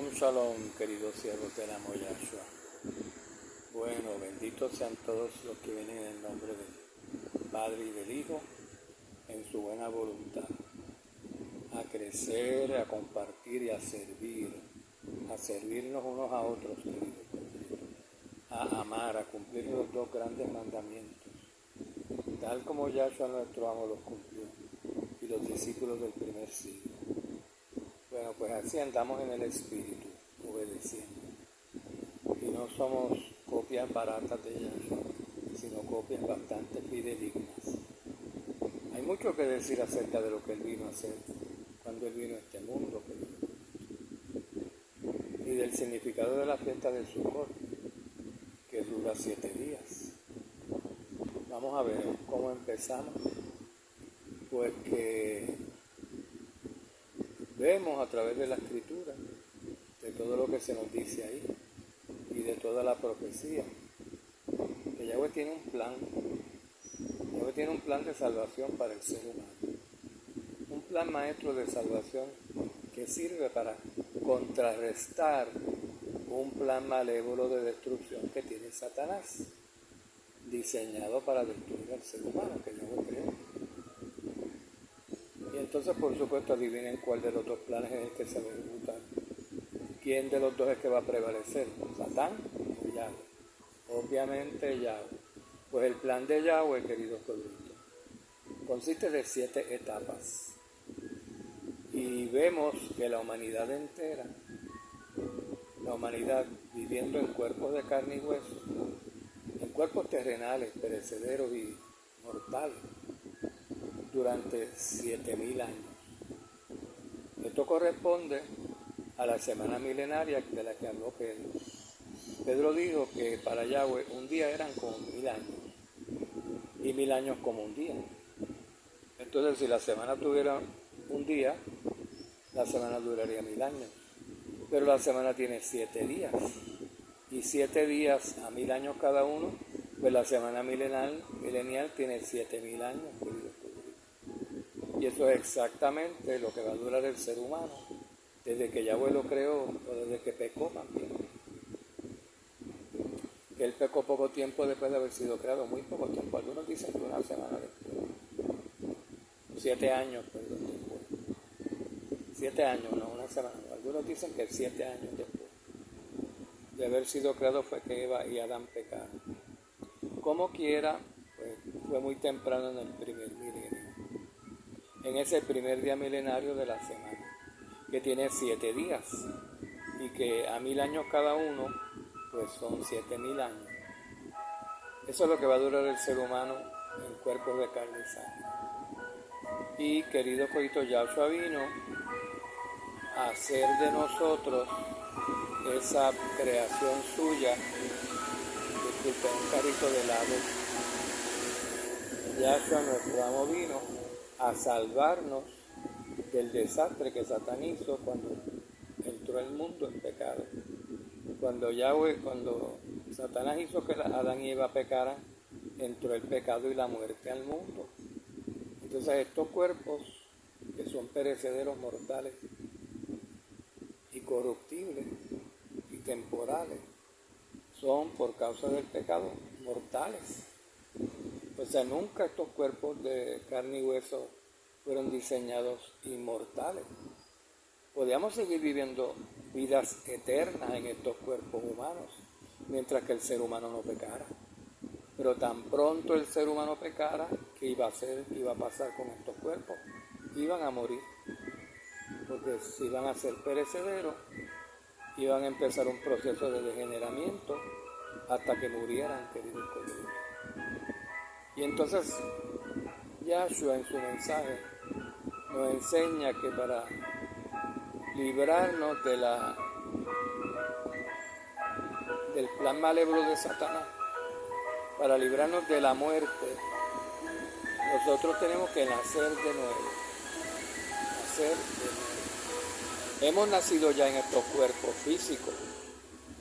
Shalom, shalom, queridos siervos del amo Yahshua. Bueno, benditos sean todos los que vienen en el nombre del Padre y del Hijo, en su buena voluntad, a crecer, a compartir y a servirnos unos a otros, queridos, a amar, a cumplir los dos grandes mandamientos, tal como Yahshua nuestro amo los cumplió y los discípulos del primer siglo. Bueno, pues así andamos en el Espíritu, obedeciendo. Y no somos copias baratas de Yahshua, sino copias bastante fidedignas. Hay mucho que decir acerca de lo que Él vino a hacer cuando Él vino a este mundo, y del significado de la fiesta de Sukkot, que dura 7 días. Vamos a ver cómo empezamos, pues que vemos a través de la Escritura, de todo lo que se nos dice ahí, y de toda la profecía, que Yahweh tiene un plan. Yahweh tiene un plan de salvación para el ser humano. Un plan maestro de salvación que sirve para contrarrestar un plan malévolo de destrucción que tiene Satanás, diseñado para destruir al ser humano que Yahweh creó. Y entonces, por supuesto, adivinen cuál de los dos planes es el que se va a ejecutar. ¿Quién de los dos es que va a prevalecer? ¿Satán o Yahweh? Obviamente Yahweh. Pues el plan de Yahweh, queridos pueblitos, consiste de 7 etapas. Y vemos que la humanidad entera, la humanidad viviendo en cuerpos de carne y hueso, en cuerpos terrenales, perecederos y mortales, durante 7.000 años. Esto corresponde a la semana milenaria de la que habló Pedro. Pedro dijo que para Yahweh un día eran como 1.000 años y 1.000 años como un día. Entonces, si la semana tuviera un día, la semana duraría 1.000 años. Pero la semana tiene 7 días y 7 días a 1.000 años cada uno, pues la semana milenial tiene 7.000 años. Y eso es exactamente lo que va a durar el ser humano, desde que Yahweh lo creó o desde que pecó también. Que él pecó poco tiempo después de haber sido creado, muy poco tiempo. Algunos dicen que una semana después. 7 años, perdón, después. 7 años, no una semana. Algunos dicen que 7 años después de haber sido creado fue que Eva y Adán pecaron. Como quiera, pues, fue muy temprano en el primer milenio. En ese primer día milenario de la semana, que tiene 7 días, y que a 1.000 años cada uno, pues son 7.000 años. Eso es lo que va a durar el ser humano en cuerpos de carne y sangre. Y querido coito, Yahshua vino a hacer de nosotros esa creación suya. Disculpen, un carrito de helado. Yahshua, nuestro amo, vino a salvarnos del desastre que Satán hizo cuando entró el mundo en pecado. Cuando Satanás hizo que Adán y Eva pecaran, entró el pecado y la muerte al mundo. Entonces estos cuerpos, que son perecederos, mortales y corruptibles y temporales, son por causa del pecado mortales. O sea, nunca estos cuerpos de carne y hueso fueron diseñados inmortales. Podíamos seguir viviendo vidas eternas en estos cuerpos humanos, mientras que el ser humano no pecara. Pero tan pronto el ser humano pecara, ¿qué iba a hacer? ¿Qué iba a pasar con estos cuerpos? Iban a morir, porque se iban a hacer perecederos, iban a empezar un proceso de degeneramiento hasta que murieran, queridos colegas. Y entonces Yahshua en su mensaje nos enseña que para librarnos del plan malévolo de Satanás, para librarnos de la muerte, nosotros tenemos que nacer de nuevo. Hemos nacido ya en estos cuerpos físicos,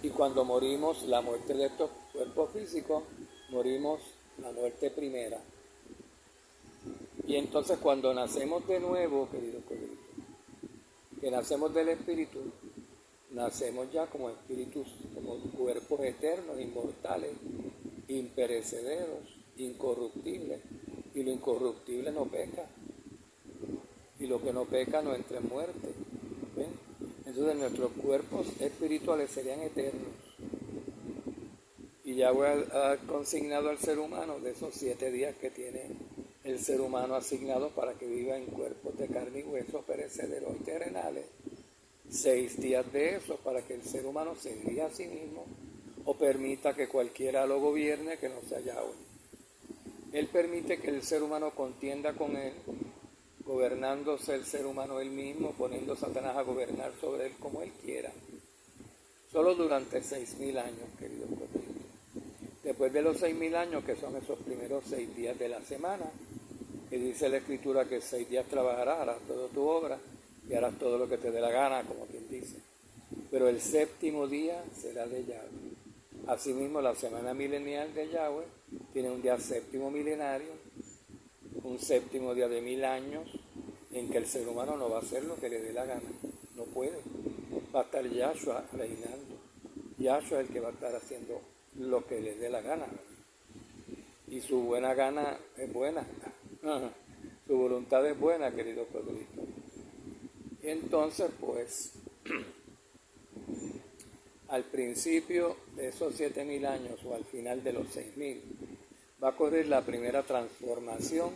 y cuando morimos la muerte de estos cuerpos físicos, morimos la muerte primera. Y entonces cuando nacemos de nuevo, queridos colegas, que nacemos del Espíritu, nacemos ya como espíritus, como cuerpos eternos, inmortales, imperecederos, incorruptibles. Y lo incorruptible no peca. Y lo que no peca no entra en muerte. ¿Ven? Entonces nuestros cuerpos espirituales serían eternos. Y Yahweh ha consignado al ser humano de esos 7 días que tiene el ser humano asignado para que viva en cuerpos de carne y hueso perecederos y terrenales. 6 días de eso para que el ser humano se guíe a sí mismo o permita que cualquiera lo gobierne que no sea Yahweh. Él permite que el ser humano contienda con él, gobernándose el ser humano él mismo, poniendo a Satanás a gobernar sobre él como él quiera. Solo durante 6.000 años, queridos corridos. Después de los 6.000 años, que son esos primeros 6 días de la semana, que dice la Escritura que 6 días trabajarás, harás toda tu obra y harás todo lo que te dé la gana, como quien dice. Pero el 7º día será de Yahweh. Asimismo, la semana milenial de Yahweh tiene un día 7º milenario, un 7º día de 1000 años, en que el ser humano no va a hacer lo que le dé la gana. No puede. Va a estar Yahshua reinando. Yahshua es el que va a estar haciendo lo que le dé la gana. Y su buena gana es buena. Su voluntad es buena, querido Pedrito. Y entonces, pues, al principio de esos 7.000 años o al final de los 6.000, va a ocurrir la primera transformación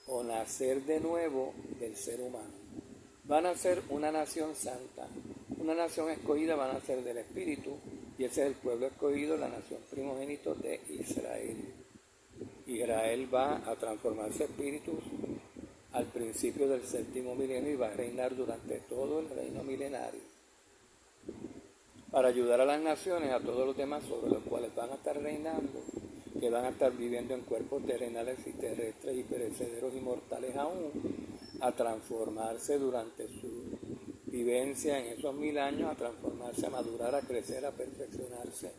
o nacer de nuevo del ser humano. Van a ser una nación santa, una nación escogida, van a ser del Espíritu, y ese es el pueblo escogido, la nación primogénito de Israel. Israel va a transformarse espíritus al principio del 7º milenio y va a reinar durante todo el reino milenario, para ayudar a las naciones, a todos los demás sobre los cuales van a estar reinando, que van a estar viviendo en cuerpos terrenales y terrestres y perecederos y mortales aún, a transformarse durante su vivencia en esos 1000 años, a transformarse, a madurar, a crecer, a perfeccionarse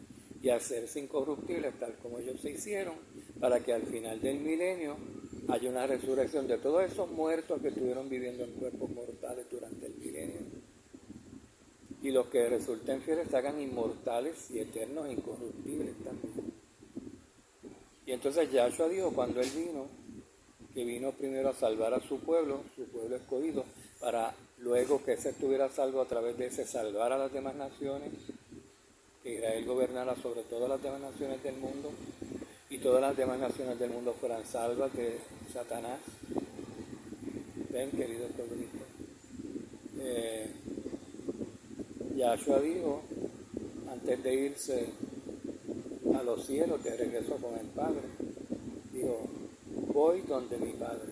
y a hacerse incorruptibles tal como ellos se hicieron, para que al final del milenio haya una resurrección de todos esos muertos que estuvieron viviendo en cuerpos mortales durante el milenio. Y los que resulten fieles se hagan inmortales y eternos e incorruptibles también. Y entonces Yahshua dijo cuando él vino, que vino primero a salvar a su pueblo escogido, para luego que ese estuviera salvo a través de ese salvar a las demás naciones, que Israel gobernara sobre todas las demás naciones del mundo y todas las demás naciones del mundo fueran salvas de Satanás. Ven, querido Pedrito. Yahshua dijo, antes de irse a los cielos, de regreso con el Padre, dijo, voy donde mi Padre,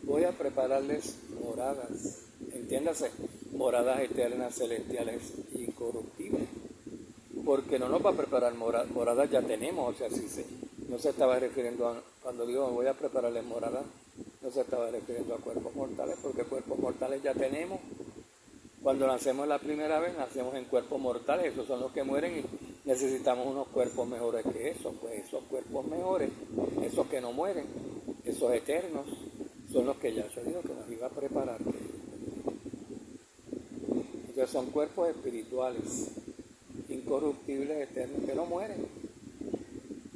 voy a prepararles moradas, entiéndase, moradas eternas, celestiales y incorruptibles, porque no nos va a preparar moradas, ya tenemos, o sea, no se estaba refiriendo a, cuando digo voy a prepararles moradas, no se estaba refiriendo a cuerpos mortales, porque cuerpos mortales ya tenemos. Cuando nacemos la primera vez, nacemos en cuerpos mortales, esos son los que mueren y necesitamos unos cuerpos mejores que esos. Pues esos cuerpos mejores, esos que no mueren, esos eternos, son los que Yahshua dijo que nos iba a preparar. Entonces son cuerpos espirituales, incorruptibles, eternos, que no mueren.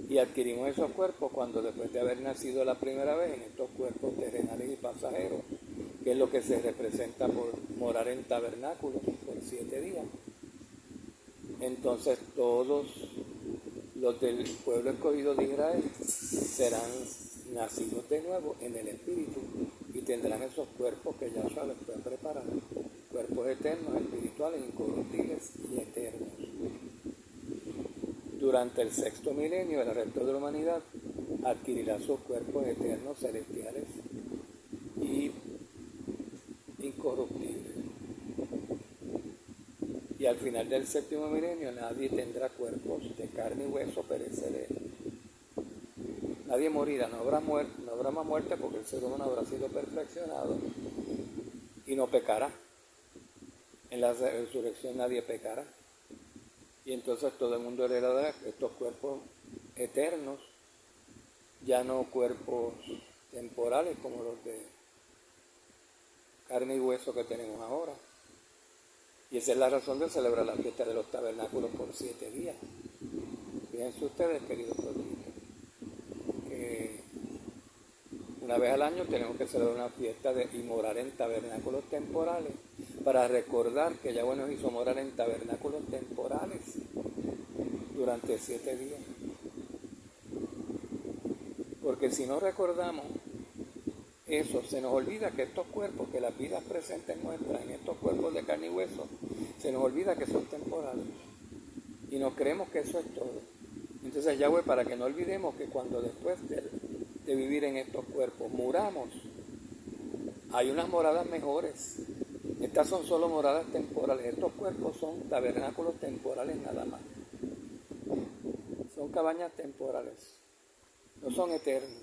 Y adquirimos esos cuerpos cuando después de haber nacido la primera vez en estos cuerpos terrenales y pasajeros, que es lo que se representa por morar en tabernáculos por 7 días. Entonces todos los del pueblo escogido de Israel serán nacidos de nuevo en el Espíritu y tendrán esos cuerpos que Yahshua les fue a preparar, cuerpos eternos, espirituales, incorruptibles y eternos. Durante el 6º milenio, el resto de la humanidad adquirirá sus cuerpos eternos, celestiales y incorruptibles. Y al final del 7º milenio nadie tendrá cuerpos de carne y hueso perecederos. Nadie morirá, no habrá más muerte porque el ser humano habrá sido perfeccionado y no pecará. En la resurrección nadie pecará. Y entonces todo el mundo heredará estos cuerpos eternos, ya no cuerpos temporales como los de carne y hueso que tenemos ahora. Y esa es la razón de celebrar la fiesta de los tabernáculos por 7 días. Fíjense ustedes, queridos pueblitos, que una vez al año tenemos que celebrar una fiesta y morar en tabernáculos temporales para recordar que Yahweh nos hizo morar en tabernáculos temporales durante 7 días. Porque si no recordamos eso, se nos olvida que estos cuerpos, que las vidas presentes nuestras, en estos cuerpos de carne y hueso, se nos olvida que son temporales. Y nos creemos que eso es todo. Entonces Yahweh, para que no olvidemos que cuando después de vivir en estos cuerpos muramos, hay unas moradas mejores. Estas son solo moradas temporales. Estos cuerpos son tabernáculos temporales nada más. Son cabañas temporales. No son eternos.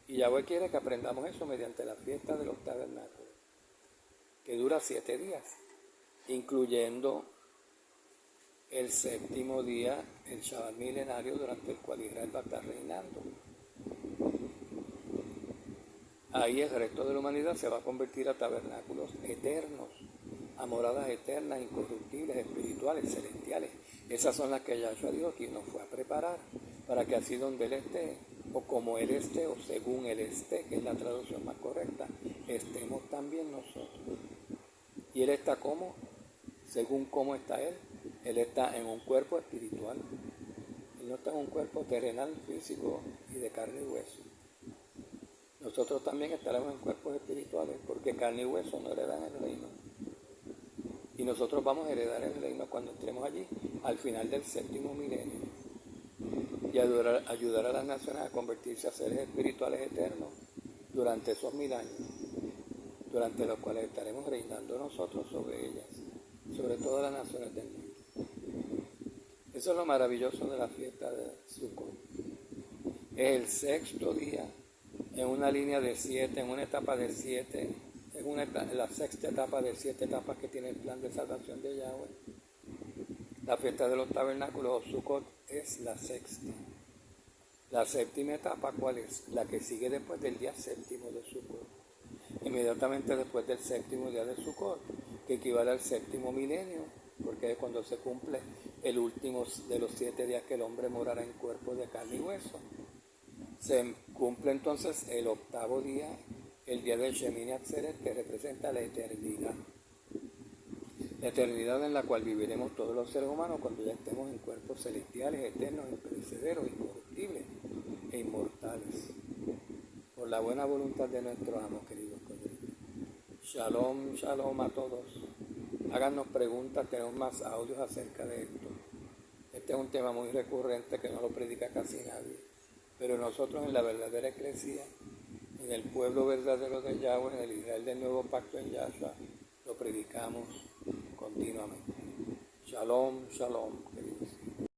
Y Yahweh quiere que aprendamos eso mediante la fiesta de los tabernáculos, que dura 7 días, incluyendo el 7º día, el Shabbat milenario, durante el cual Israel va a estar reinando. Ahí el resto de la humanidad se va a convertir a tabernáculos eternos, a moradas eternas, incorruptibles, espirituales, celestiales. Esas son las que Yahshua dijo que nos fue a preparar, para que así donde Él esté, o como Él esté, o según Él esté, que es la traducción más correcta, estemos también nosotros. ¿Y Él está cómo? Según cómo está Él. Él está en un cuerpo espiritual. Él no está en un cuerpo terrenal, físico y de carne y hueso. Nosotros también estaremos en cuerpos espirituales, porque carne y hueso no heredan el reino. Y nosotros vamos a heredar el reino cuando entremos allí, al final del 7º milenio. Y ayudar a las naciones a convertirse a seres espirituales eternos durante esos 1000 años, durante los cuales estaremos reinando nosotros sobre ellas, sobre todas las naciones del mundo. Eso es lo maravilloso de la fiesta de Sukkot. Es el 6º día, en una línea de 7, en una etapa de 7, en la 6ª etapa de 7 etapas que tiene el plan de salvación de Yahweh. La fiesta de los tabernáculos o Sukkot es la 6ª. La 7ª etapa, ¿cuál es? La que sigue después del día 7º de Sukkot. Inmediatamente después del 7º día de Sukkot, que equivale al 7º milenio, porque es cuando se cumple el último de los 7 días que el hombre morará en cuerpo de carne y hueso. Se cumple entonces el 8º día, el día del Shemini Atzeret, que representa la eternidad. La eternidad en la cual viviremos todos los seres humanos cuando ya estemos en cuerpos celestiales, eternos, imperecederos, incorruptibles e inmortales. Por la buena voluntad de nuestro amo, queridos colegas. Shalom, shalom a todos. Háganos preguntas, tenemos más audios acerca de esto. Este es un tema muy recurrente que no lo predica casi nadie. Pero nosotros en la verdadera eclesía, en el pueblo verdadero de Yahweh, en el Israel del nuevo pacto en Yahshua, lo predicamos continuamente. Shalom, shalom.